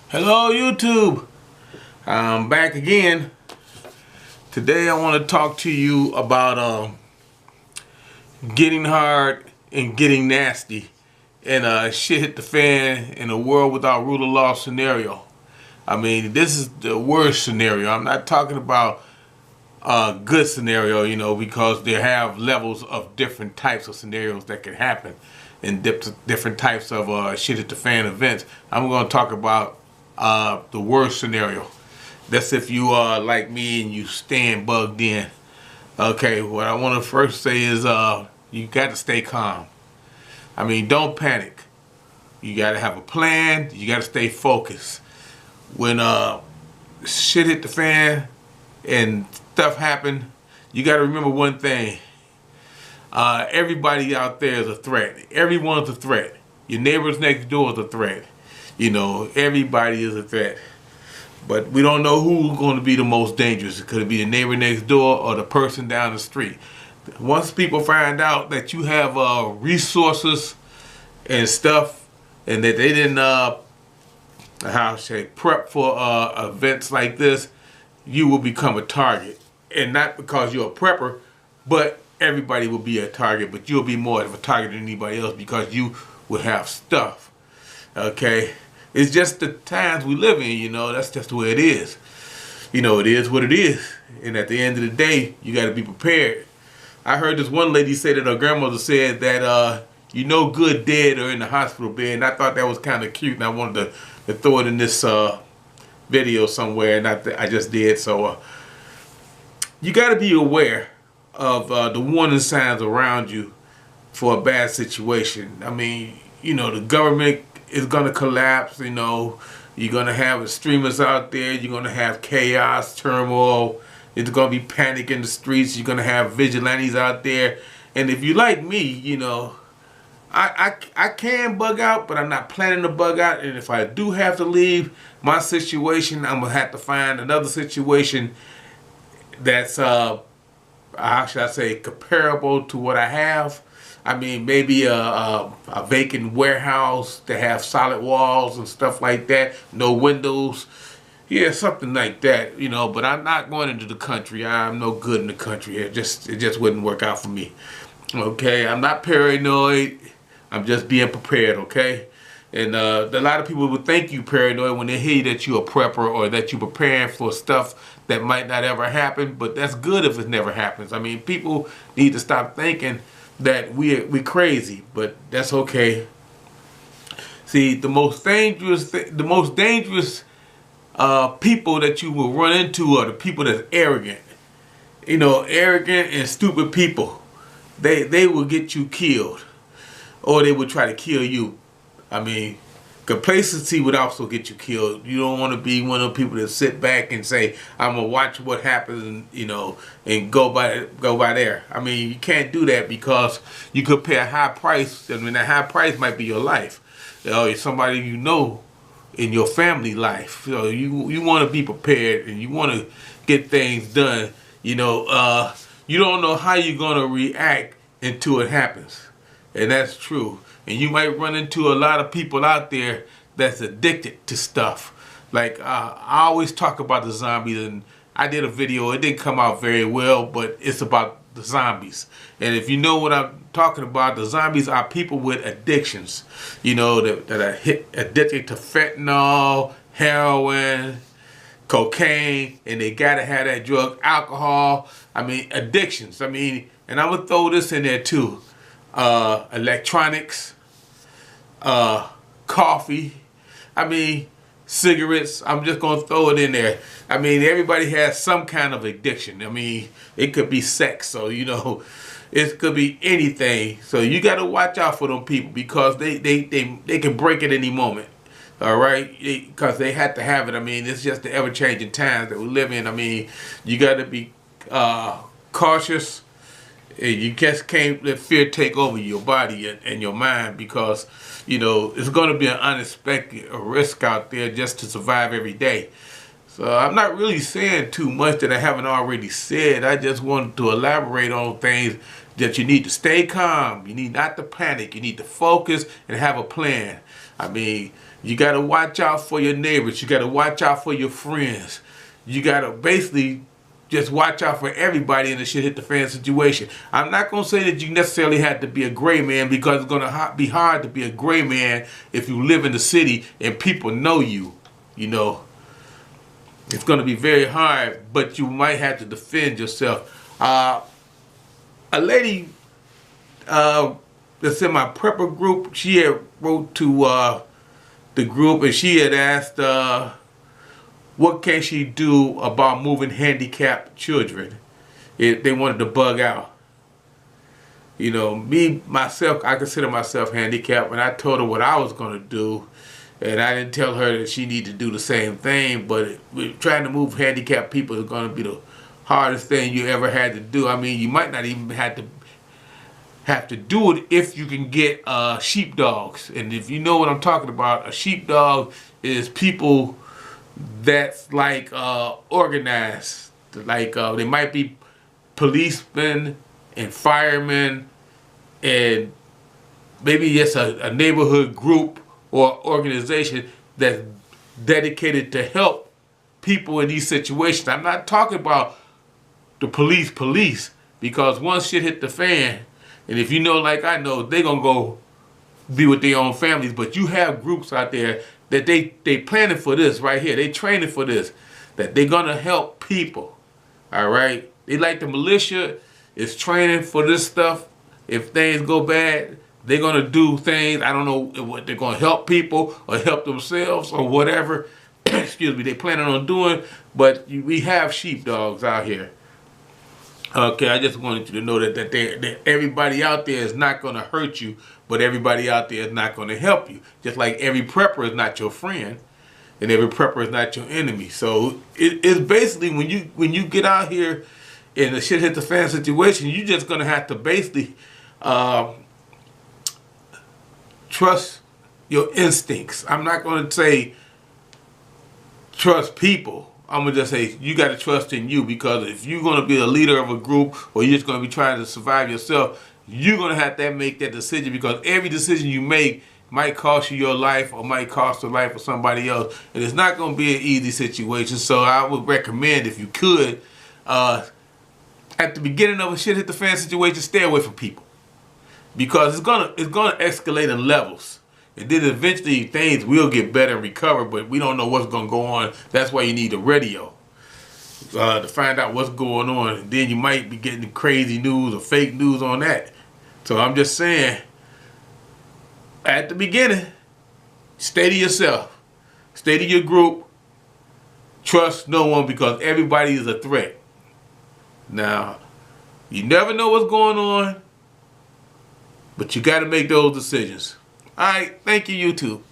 Hello YouTube, I'm back again. Today I want to talk to you about getting hard and getting nasty and shit hit the fan in a world without rule of law scenario. I mean, this is the worst scenario. I'm not talking about a good scenario, because there have levels of different types of scenarios that can happen and different types of shit at the fan events. I'm going to talk about the worst scenario. That's if you are like me and you stand bugged in. Okay, what I want to first say is you got to stay calm. I mean, don't panic. You got to have a plan. You got to stay focused. When shit hit the fan and stuff happen, you got to remember one thing. Everybody out there is a threat. Everyone's a threat. Your neighbors next door is a threat. Everybody is a threat. But we don't know who's going to be the most dangerous. It could be the neighbor next door or the person down the street. Once people find out that you have resources and stuff, and that they didn't, prep for events like this, you will become a target. And not because you're a prepper, but everybody will be a target. But you'll be more of a target than anybody else because you will have stuff. Okay? It's just the times we live in, that's just the way it is. It is what it is. And at the end of the day, you got to be prepared. I heard this one lady say that her grandmother said that, good dead or in the hospital bed. And I thought that was kind of cute. And I wanted to throw it in this video somewhere. And I just did. So you got to be aware of the warning signs around you for a bad situation. I mean, the government is going to collapse. You're going to have extremists out there. You're going to have chaos, turmoil. It's going to be panic in the streets. You're going to have vigilantes out there. And if you like me, I can bug out, but I'm not planning to bug out. And if I do have to leave my situation, I'm going to have to find another situation that's, how should I say, comparable to what I have. I mean, maybe a vacant warehouse to have solid walls and stuff like that, no windows. Yeah, something like that, but I'm not going into the country. I'm no good in the country. It just wouldn't work out for me. Okay, I'm not paranoid. I'm just being prepared, okay? And a lot of people would think you paranoid when they hear that you're a prepper or that you're preparing for stuff that might not ever happen, but that's good if it never happens. I mean, people need to stop thinking that we crazy, but that's okay. See, the most dangerous people that you will run into are the people that's arrogant. Arrogant and stupid people. They will get you killed, or they will try to kill you. I mean, complacency would also get you killed. You don't want to be one of the people that sit back and say, "I'm gonna watch what happens," and go by there. I mean, you can't do that because you could pay a high price. I mean, that high price might be your life, or somebody in your family life. So you want to be prepared and you want to get things done. You don't know how you're gonna react until it happens, and that's true. And you might run into a lot of people out there that's addicted to stuff. Like, I always talk about the zombies, and I did a video. It didn't come out very well, but it's about the zombies. And if you know what I'm talking about, the zombies are people with addictions. That are addicted to fentanyl, heroin, cocaine, and they gotta have that drug, alcohol. I mean, addictions. I mean, and I'm gonna throw this in there too. Electronics, coffee, I mean, cigarettes. I'm just going to throw it in there. I mean, everybody has some kind of addiction. I mean, it could be sex, so, it could be anything. So you got to watch out for them people because they can break at any moment. All right? Because they have to have it. I mean, it's just the ever-changing times that we live in. I mean, you got to be cautious. You just can't let fear take over your body and your mind because, it's going to be an unexpected risk out there just to survive every day. So I'm not really saying too much that I haven't already said. I just wanted to elaborate on things that you need to stay calm. You need not to panic. You need to focus and have a plan. I mean, You got to watch out for your neighbors. You got to watch out for your friends. You got to basically just watch out for everybody in the shit hit the fan situation. I'm not going to say that you necessarily have to be a gray man, because it's going to be hard to be a gray man if you live in the city and people know you. You know, it's going to be very hard, but you might have to defend yourself. A lady that's in my prepper group, she had wrote to the group, and she had asked what can she do about moving handicapped children if they wanted to bug out. You know, myself, I consider myself handicapped, and I told her what I was going to do, and I didn't tell her that she needed to do the same thing. But trying to move handicapped people is going to be the hardest thing you ever had to do. I mean, you might not even have to do it if you can get sheepdogs. And if you know what I'm talking about, a sheepdog is people that's like organized. Like they might be policemen and firemen, and maybe it's a neighborhood group or organization that's dedicated to help people in these situations. I'm not talking about the police, because once shit hit the fan, and if you know like I know, they're gonna go be with their own families. But you have groups out there that they planning for this right here. They training for this, that they're gonna help people. All right, they like the militia is training for this stuff. If things go bad, they're gonna do things. I don't know what they're gonna help people or help themselves or whatever. Excuse me. They planning on doing, but we have sheepdogs out here. Okay, I just wanted you to know that everybody out there is not going to hurt you, but everybody out there is not going to help you. Just like every prepper is not your friend, and every prepper is not your enemy. So it's basically when you get out here in a shit hit the fan situation, you're just going to have to basically trust your instincts. I'm not going to say trust people. I'm going to just say you got to trust in you, because if you're going to be a leader of a group, or you're just going to be trying to survive yourself, you're going to have to make that decision, because every decision you make might cost you your life or might cost the life of somebody else. And it's not going to be an easy situation. So I would recommend, if you could, at the beginning of a shit hit the fan situation, stay away from people, because it's gonna escalate in levels. And then eventually things will get better and recover, but we don't know what's going to go on. That's why you need a radio to find out what's going on. And then you might be getting crazy news or fake news on that. So I'm just saying, at the beginning, stay to yourself. Stay to your group. Trust no one, because everybody is a threat. Now, you never know what's going on, but you got to make those decisions. All right, thank you, YouTube.